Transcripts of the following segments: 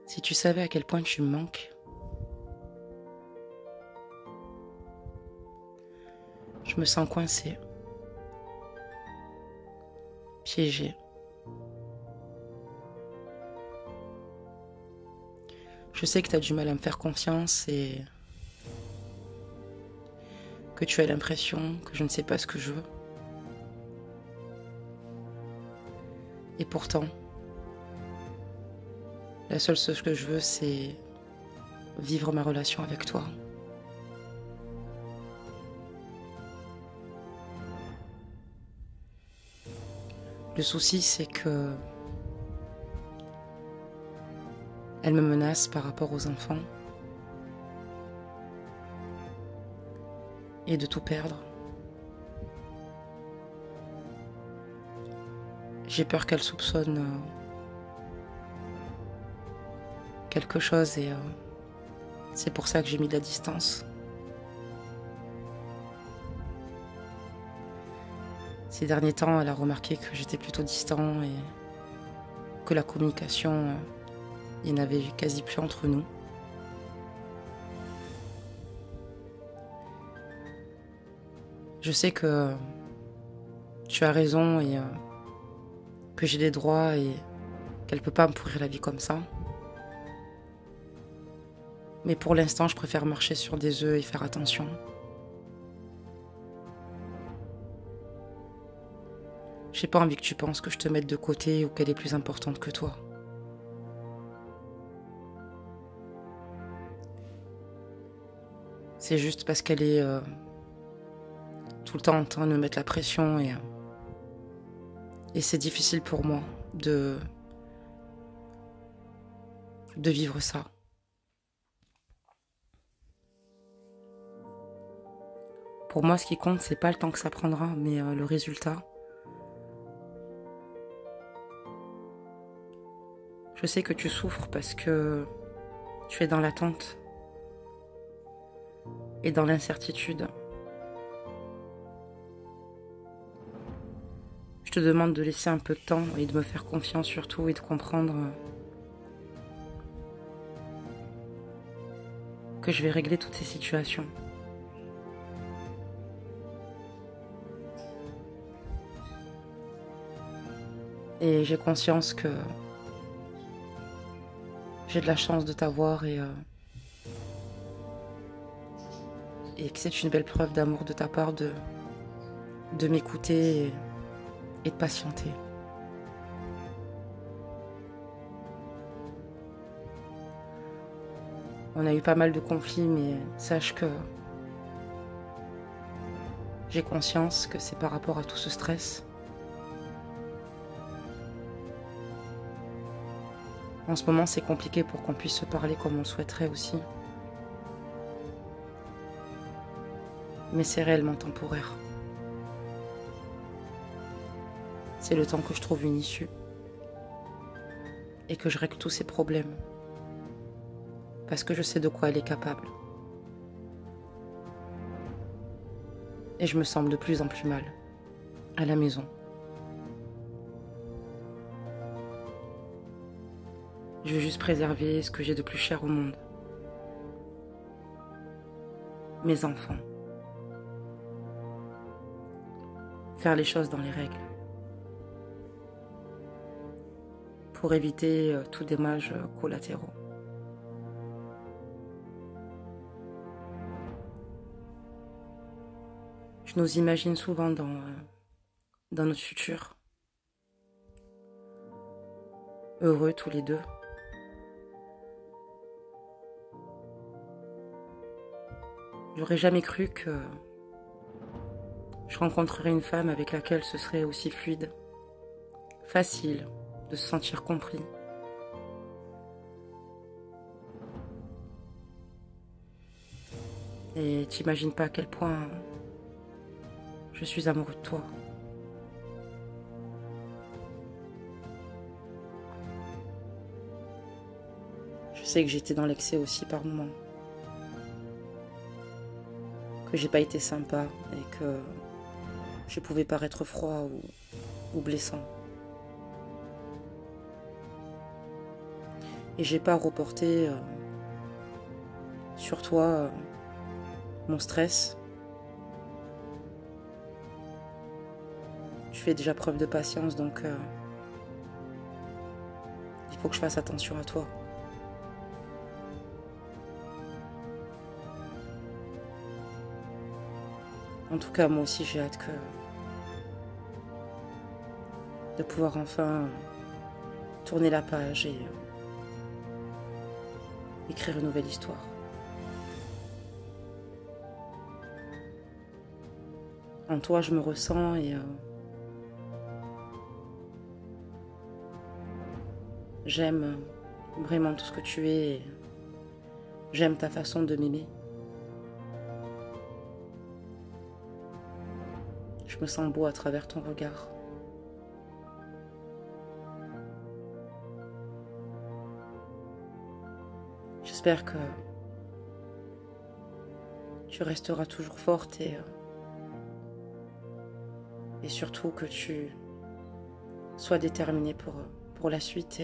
Si tu savais à quel point tu me manques, je me sens coincée, piégée. Je sais que tu as du mal à me faire confiance et que tu as l'impression que je ne sais pas ce que je veux. Et pourtant, la seule chose que je veux, c'est vivre ma relation avec toi. Le souci, c'est que elle me menace par rapport aux enfants et de tout perdre. J'ai peur qu'elle soupçonne quelque chose et c'est pour ça que j'ai mis de la distance. Ces derniers temps, elle a remarqué que j'étais plutôt distant et que la communication, il n'y en avait quasi plus entre nous. Je sais que tu as raison et que j'ai des droits et qu'elle peut pas me pourrir la vie comme ça. Mais pour l'instant, je préfère marcher sur des œufs et faire attention. J'ai pas envie que tu penses que je te mette de côté ou qu'elle est plus importante que toi. C'est juste parce qu'elle est tout le temps en train de me mettre la pression et c'est difficile pour moi de vivre ça. Pour moi, ce qui compte, c'est pas le temps que ça prendra, mais le résultat. Je sais que tu souffres parce que tu es dans l'attente et dans l'incertitude. Je te demande de laisser un peu de temps et de me faire confiance surtout et de comprendre que je vais régler toutes ces situations. Et j'ai conscience que j'ai de la chance de t'avoir et que c'est une belle preuve d'amour de ta part de m'écouter et de patienter. On a eu pas mal de conflits, mais sache que j'ai conscience que c'est par rapport à tout ce stress. En ce moment, c'est compliqué pour qu'on puisse se parler comme on le souhaiterait aussi. Mais c'est réellement temporaire. C'est le temps que je trouve une issue et que je règle tous ces problèmes. Parce que je sais de quoi elle est capable. Et je me sens de plus en plus mal à la maison. Je veux juste préserver ce que j'ai de plus cher au monde. Mes enfants. Faire les choses dans les règles. Pour éviter tout dommage collatéraux. Je nous imagine souvent dans notre futur. Heureux tous les deux. J'aurais jamais cru que je rencontrerais une femme avec laquelle ce serait aussi fluide, facile de se sentir compris. Et t'imagines pas à quel point je suis amoureux de toi. Je sais que j'étais dans l'excès aussi par moments. Que j'ai pas été sympa et que je pouvais paraître froid ou blessant. Et j'ai pas reporté sur toi mon stress. Tu fais déjà preuve de patience, donc il faut que je fasse attention à toi. En tout cas, moi aussi, j'ai hâte de pouvoir enfin tourner la page et écrire une nouvelle histoire. En toi, je me ressens et j'aime vraiment tout ce que tu es. Et j'aime ta façon de m'aimer. Je me sens beau à travers ton regard. J'espère que tu resteras toujours forte et surtout que tu sois déterminée pour la suite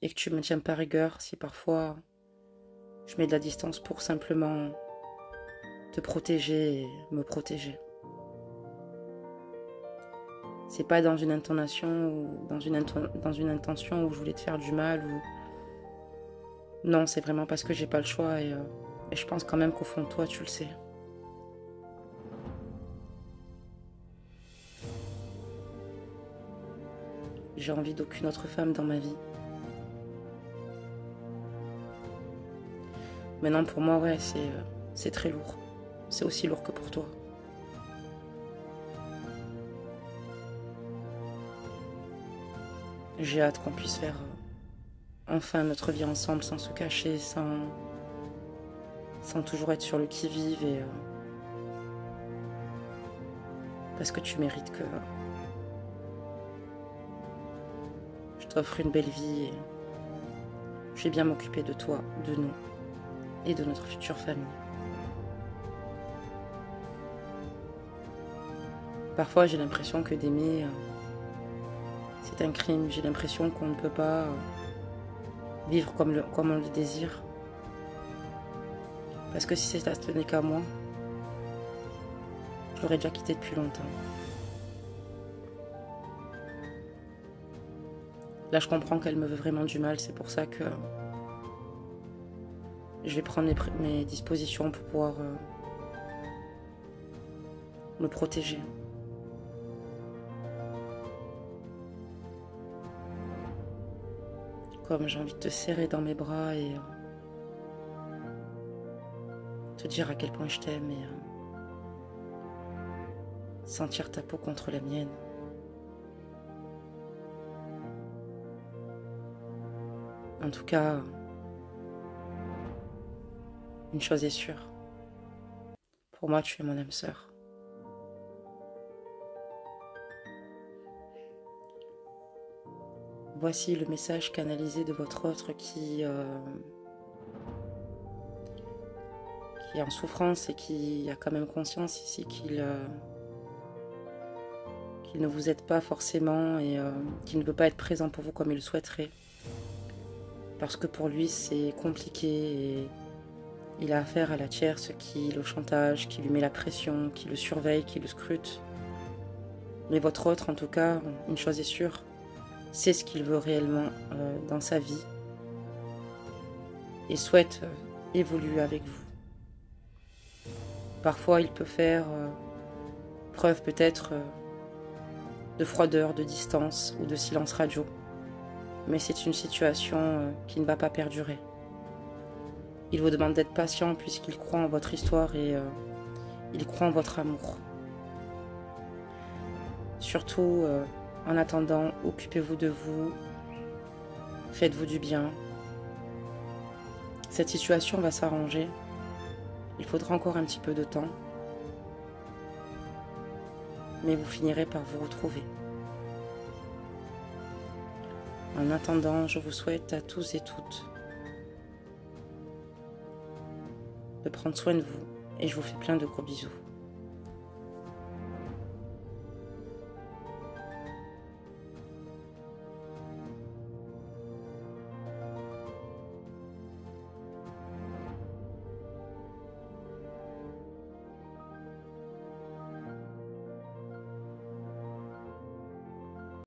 et que tu ne me tiennes pas rigueur si parfois je mets de la distance pour simplement te protéger et me protéger. C'est pas dans une intonation ou dans une intention où je voulais te faire du mal ou... Non, c'est vraiment parce que j'ai pas le choix et je pense quand même qu'au fond de toi, tu le sais. J'ai envie d'aucune autre femme dans ma vie. Maintenant, pour moi, ouais, c'est très lourd. C'est aussi lourd que pour toi. J'ai hâte qu'on puisse faire enfin notre vie ensemble sans se cacher, sans toujours être sur le qui-vive et parce que tu mérites que je t'offre une belle vie et je vais bien m'occuper de toi, de nous et de notre future famille. Parfois j'ai l'impression que d'aimer c'est un crime, j'ai l'impression qu'on ne peut pas vivre comme on le désire. Parce que si ça tenait qu'à moi, je l'aurais déjà quitté depuis longtemps. Là, je comprends qu'elle me veut vraiment du mal, c'est pour ça que je vais prendre mes dispositions pour pouvoir me protéger. Comme j'ai envie de te serrer dans mes bras et te dire à quel point je t'aime et sentir ta peau contre la mienne. En tout cas, une chose est sûre. Pour moi, tu es mon âme sœur. Voici le message canalisé de votre autre qui est en souffrance et qui a quand même conscience ici qu'il ne vous aide pas forcément et qu'il ne veut pas être présent pour vous comme il le souhaiterait. Parce que pour lui, c'est compliqué et il a affaire à la tierce qui le chantage, qui lui met la pression, qui le surveille, qui le scrute. Mais votre autre, en tout cas, une chose est sûre, c'est ce qu'il veut réellement dans sa vie et souhaite évoluer avec vous. Parfois, il peut faire preuve peut-être de froideur, de distance ou de silence radio. Mais c'est une situation qui ne va pas perdurer. Il vous demande d'être patient puisqu'il croit en votre histoire et il croit en votre amour. Surtout, en attendant, occupez-vous de vous, faites-vous du bien. Cette situation va s'arranger. Il faudra encore un petit peu de temps. Mais vous finirez par vous retrouver. En attendant, je vous souhaite à tous et toutes de prendre soin de vous et je vous fais plein de gros bisous.